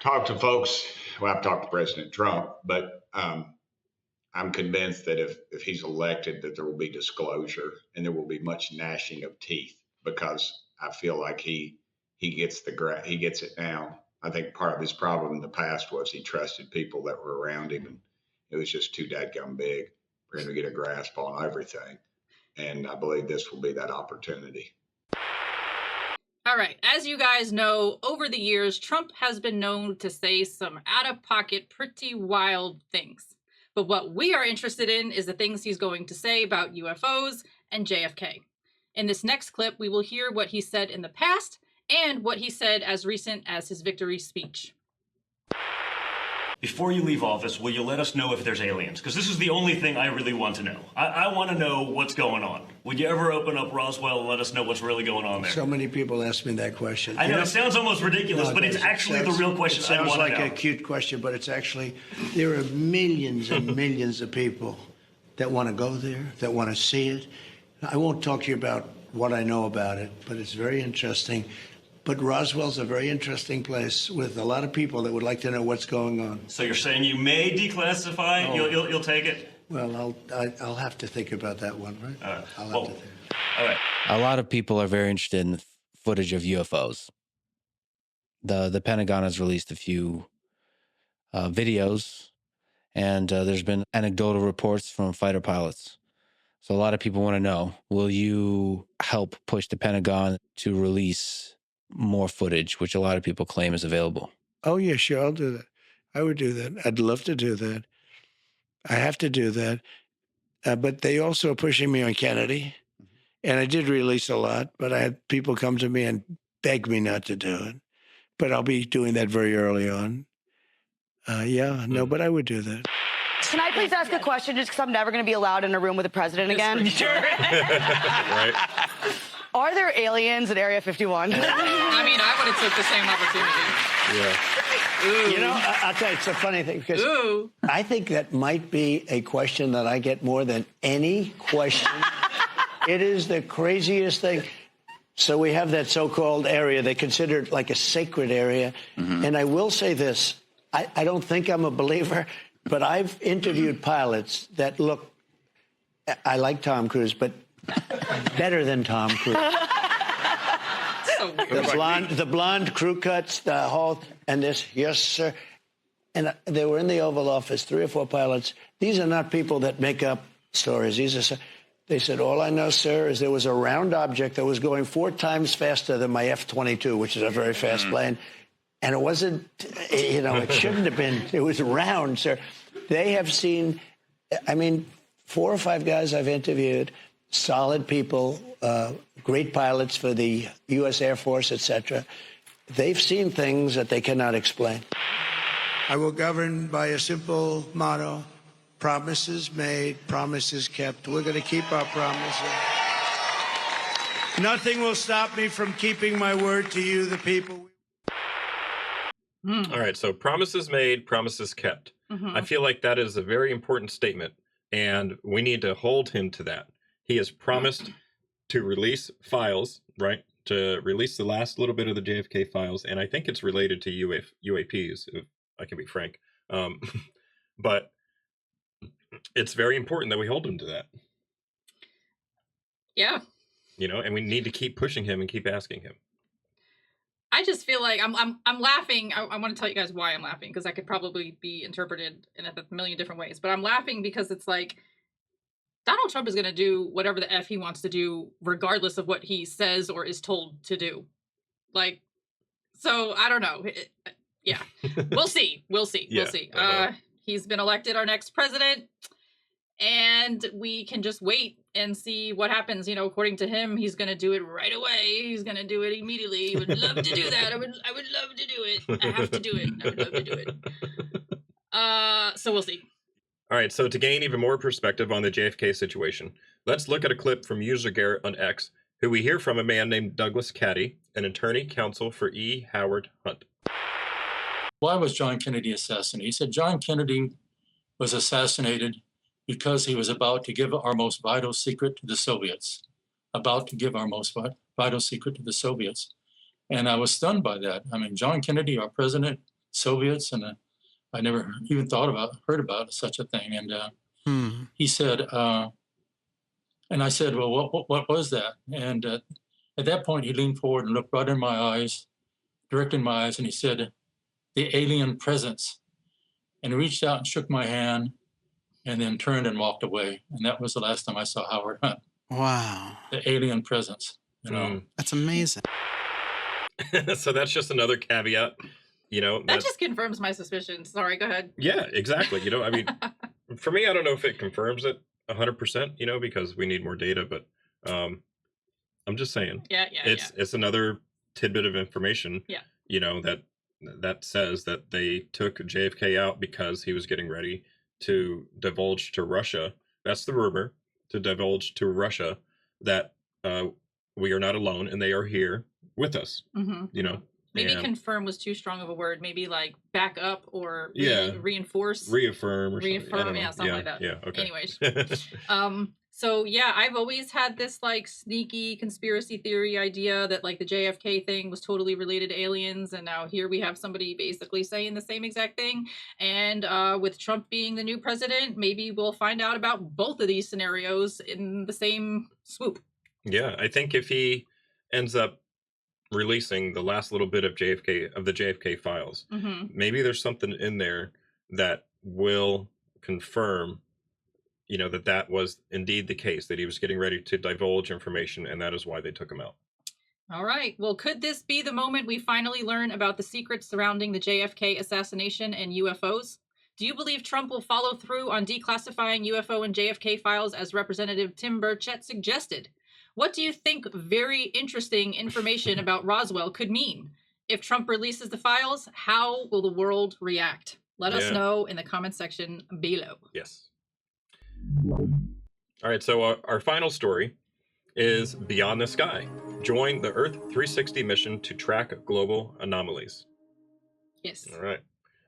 talked to folks. Well, I've talked to President Trump, but I'm convinced that if he's elected, that there will be disclosure and there will be much gnashing of teeth, because I feel like he gets it now. I think part of his problem in the past was he trusted people that were around him, and it was just too dadgum big for him to get a grasp on everything. And I believe this will be that opportunity. All right. As you guys know, over the years, Trump has been known to say some out-of-pocket, pretty wild things. But what we are interested in is the things he's going to say about UFOs and JFK. In this next clip, we will hear what he said in the past and what he said as recent as his victory speech. Before you leave office, will you let us know if there's aliens? Because this is the only thing I really want to know. I want to know what's going on. Would you ever open up Roswell and let us know what's really going on there? So many people ask me that question. I know, it sounds almost ridiculous, but it's actually the real question I want to know. It sounds like a cute question, but it's actually, there are millions and millions of people that want to go there, that want to see it. I won't talk to you about what I know about it, but it's very interesting. But Roswell's a very interesting place with a lot of people that would like to know what's going on. So you're saying you may declassify? Oh. You'll take it? Well, I'll have to think about that one, right? I'll have to think. All right. A lot of people are very interested in footage of UFOs. The Pentagon has released a few videos, and there's been anecdotal reports from fighter pilots So a lot of people want to know, will you help push the Pentagon to release more footage, which a lot of people claim is available? Oh, yeah, sure. I'll do that. I would do that. I'd love to do that. I have to do that. But they also are pushing me on Kennedy. And I did release a lot, but I had people come to me and beg me not to do it. But I'll be doing that very early on. But I would do that. Can I please ask a question just because I'm never going to be allowed in a room with the president again? Right. Are there aliens at Area 51? I mean, I would have took the same opportunity. Yeah. Ooh. You know, I'll tell you, it's a funny thing because I think that might be a question that I get more than any question. It is the craziest thing. So we have that so-called area. They consider it like a sacred area. And I will say this. I don't think I'm a believer, but I've interviewed pilots that look, I like Tom Cruise, but better than Tom Cruise. So weird. The blonde crew cuts, the whole, and this, yes, sir. And they were in the Oval Office, 3 or 4 pilots. These are not people that make up stories. These are, they said, all I know, sir, is there was a round object that was going 4 times faster than my F-22, which is a very fast plane. And it wasn't, it shouldn't have been. It was round, sir. They have seen, 4 or 5 guys I've interviewed, solid people, great pilots for the U.S. Air Force, etc. They've seen things that they cannot explain. I will govern by a simple motto: promises made, promises kept. We're going to keep our promises. Nothing will stop me from keeping my word to you, the people. All right, so promises made, promises kept. I feel like that is a very important statement, and we need to hold him to that. He has promised to release files, right? To release the last little bit of the JFK files, and I think it's related to UAPs, if I can be frank. But it's very important that we hold him to that. Yeah. And we need to keep pushing him and keep asking him. I just feel like I'm laughing. I want to tell you guys why I'm laughing, because I could probably be interpreted in a million different ways. But I'm laughing because it's like Donald Trump is going to do whatever the F he wants to do, regardless of what he says or is told to do. Like, so I don't know. Yeah, we'll see. We'll see. Yeah. We'll see. He's been elected our next president, and we can just wait and see what happens. According to him, he's going to do it right away. He's going to do it immediately. He would love to do that. I would love to do it. I have to do it. I would love to do it. So we'll see. All right, so to gain even more perspective on the JFK situation, let's look at a clip from user Garrett on X, who we hear from a man named Douglas Caddy, an attorney counsel for E. Howard Hunt. Why was John Kennedy assassinated? He said John Kennedy was assassinated because he was about to give our most vital secret to the Soviets. About to give our most vital secret to the Soviets. And I was stunned by that. I mean, John Kennedy, our president, Soviets, and I never even heard about such a thing. And he said, and I said, well, what was that? And at that point, he leaned forward and looked right in my eyes, direct in my eyes, and he said, the alien presence. And he reached out and shook my hand and then turned and walked away. And that was the last time I saw Howard Hunt. Wow. The alien presence, That's amazing. So that's just another caveat, That just confirms my suspicions. Sorry, go ahead. Yeah, exactly. For me, I don't know if it confirms it 100%, because we need more data, but I'm just saying. Yeah. It's another tidbit of information, Yeah. That says that they took JFK out because he was getting ready to divulge to Russia. That's the rumor, to divulge to Russia that we are not alone and they are here with us. Maybe confirm was too strong of a word. Maybe like back up or reinforce, reaffirm, or something. Yeah, something like that. Yeah. Okay. Anyways, so yeah, I've always had this like sneaky conspiracy theory idea that like the JFK thing was totally related to aliens, and now here we have somebody basically saying the same exact thing. And with Trump being the new president, maybe we'll find out about both of these scenarios in the same swoop. Yeah, I think if he ends up releasing the last little bit of the JFK files, maybe there's something in there that will confirm, that was indeed the case, that he was getting ready to divulge information, and that is why they took him out. All right. Well, could this be the moment we finally learn about the secrets surrounding the JFK assassination and UFOs? Do you believe Trump will follow through on declassifying UFO and JFK files as Representative Tim Burchett suggested? What do you think very interesting information about Roswell could mean? If Trump releases the files, how will the world react? Let us know in the comment section below. Yes. All right, so our final story is Beyond the Sky. Join the Earth 360 mission to track global anomalies. Yes. All right.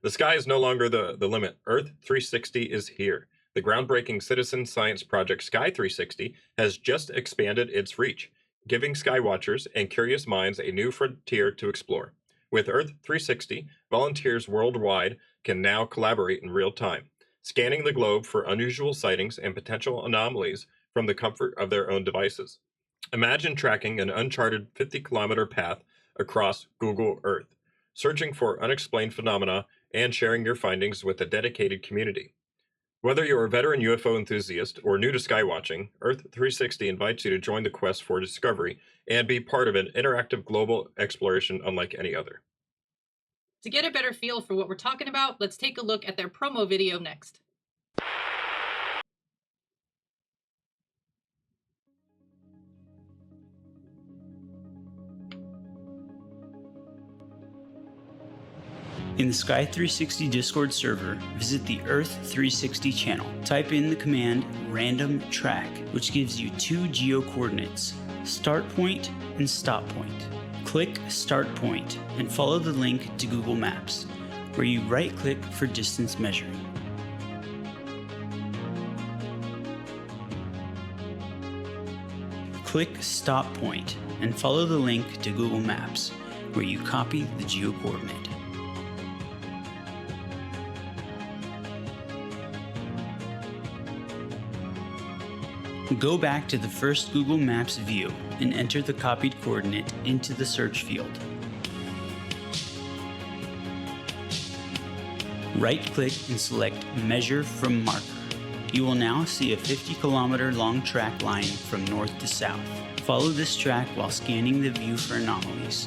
The sky is no longer the limit. Earth 360 is here. The groundbreaking citizen science project Sky 360 has just expanded its reach, giving skywatchers and curious minds a new frontier to explore. With Earth 360, volunteers worldwide can now collaborate in real time, scanning the globe for unusual sightings and potential anomalies from the comfort of their own devices. Imagine tracking an uncharted 50-kilometer path across Google Earth, searching for unexplained phenomena and sharing your findings with a dedicated community. Whether you're a veteran UFO enthusiast or new to skywatching, Earth 360 invites you to join the quest for discovery and be part of an interactive global exploration unlike any other. To get a better feel for what we're talking about, let's take a look at their promo video next. In the Sky 360 Discord server, visit the Earth 360 channel. Type in the command random track, which gives you 2 geo coordinates, start point and stop point. Click start point and follow the link to Google Maps, where you right click for distance measuring. Click stop point and follow the link to Google Maps, where you copy the geo coordinate. Go back to the first Google Maps view and enter the copied coordinate into the search field. Right-click and select Measure from Marker. You will now see a 50-kilometer long track line from north to south. Follow this track while scanning the view for anomalies.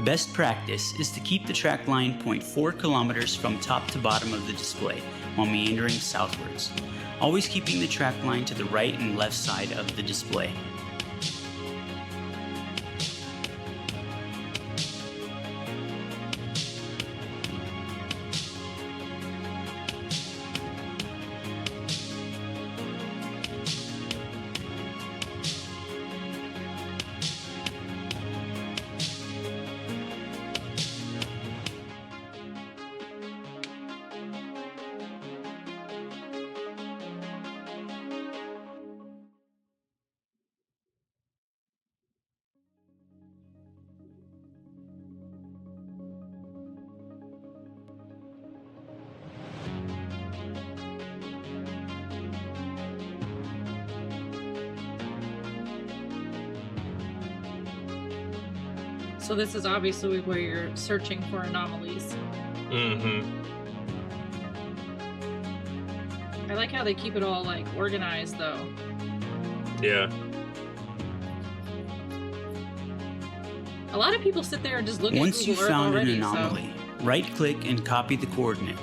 Best practice is to keep the track line 0.4 kilometers from top to bottom of the display while meandering southwards, always keeping the track line to the right and left side of the display. So this is obviously where you're searching for anomalies. Mm-hmm. I like how they keep it all like organized though. Yeah. A lot of people sit there and just look Once at Google you've Earth found already, an anomaly, right-click and copy the coordinate.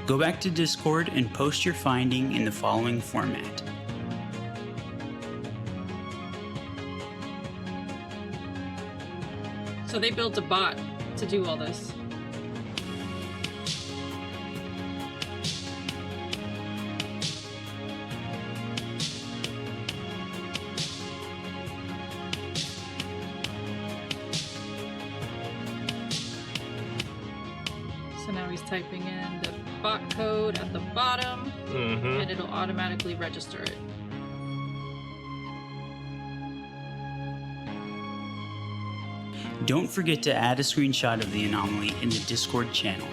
Go back to Discord and post your finding in the following format. So they built a bot to do all this. So now he's typing in the bot code at the bottom, and it'll automatically register it. Don't forget to add a screenshot of the anomaly in the Discord channel.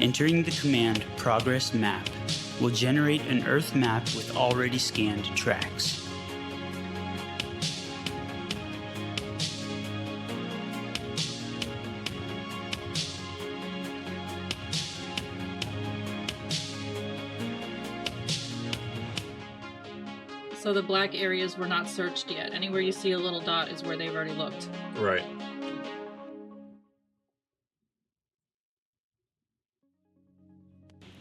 Entering the command progress map will generate an Earth map with already scanned tracks. So the black areas were not searched yet. Anywhere you see a little dot is where they've already looked. Right.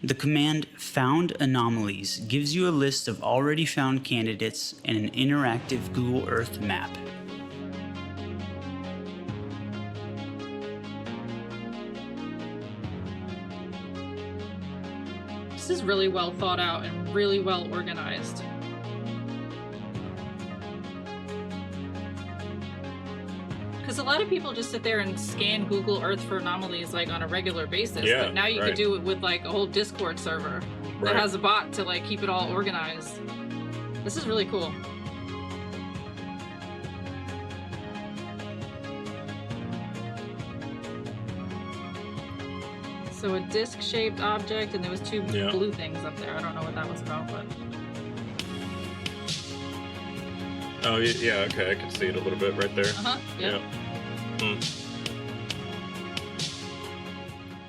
The command Found Anomalies gives you a list of already found candidates and an interactive Google Earth map. This is really well thought out and really well organized. Because a lot of people just sit there and scan Google Earth for anomalies like on a regular basis, Yeah, but now you right. can do it with like a whole Discord server that Right. has a bot to like keep it all organized. This is really cool. So a disc-shaped object, and there was two Yeah. blue things up there. I don't know what that was about, but Oh, yeah, okay, I can see it a little bit right there. yeah. Hmm.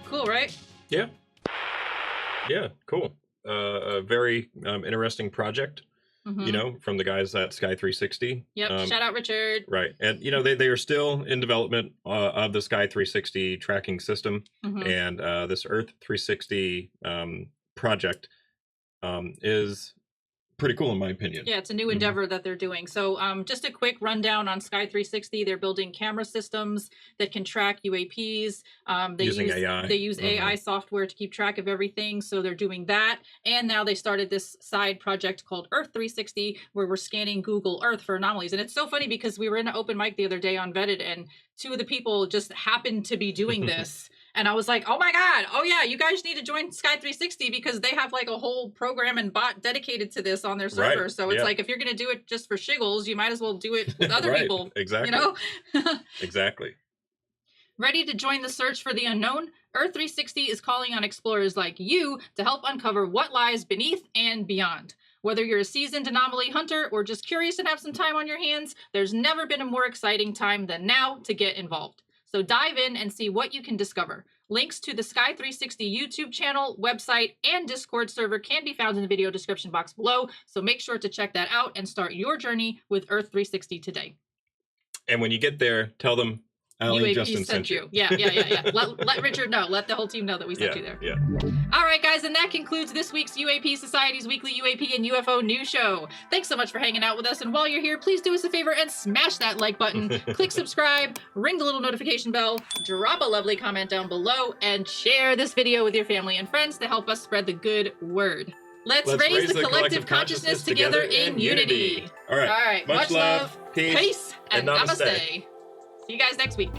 Cool, right? Yeah. Yeah, cool. A very interesting project, Mhm. you know, from the guys at Sky 360. Yep. Shout out Richard. Right. And, you know, they are still in development of the Sky 360 tracking system. Mhm. And this Earth 360 project is pretty cool, in my opinion. Yeah, it's a new Mm-hmm. endeavor that they're doing. So just a quick rundown on Sky 360. They're building camera systems that can track UAPs. They Using use, AI. They use Mhm. AI software to keep track of everything. So they're doing that. And now they started this side project called Earth 360, where we're scanning Google Earth for anomalies. And it's so funny because we were in an open mic the other day on Vetted, and two of the people just happened to be doing this. And I was like, oh my God, oh yeah, you guys need to join Sky 360 because they have like a whole program and bot dedicated to this on their server. Right, So it's yeah. like, if you're going to do it just for shiggles, you might as well do it with other Right, people. exactly. You know? Exactly. Ready to join the search for the unknown? Earth 360 is calling on explorers like you to help uncover what lies beneath and beyond. Whether you're a seasoned anomaly hunter or just curious and have some time on your hands, there's never been a more exciting time than now to get involved. So dive in and see what you can discover. Links to the Sky 360 YouTube channel, website, and Discord server can be found in the video description box below. So make sure to check that out and start your journey with Earth 360 today. And when you get there, tell them Allie and Justin sent you. Yeah. Let Richard know. Let the whole team know that we sent you there. Yeah. All right, guys, and that concludes this week's UAP Society's weekly UAP and UFO news show. Thanks so much for hanging out with us, and while you're here, please do us a favor and smash that like button, click subscribe, ring the little notification bell, drop a lovely comment down below, and share this video with your family and friends to help us spread the good word. Let's raise the collective consciousness together in unity. All right. Much love, peace, and namaste. See you guys next week.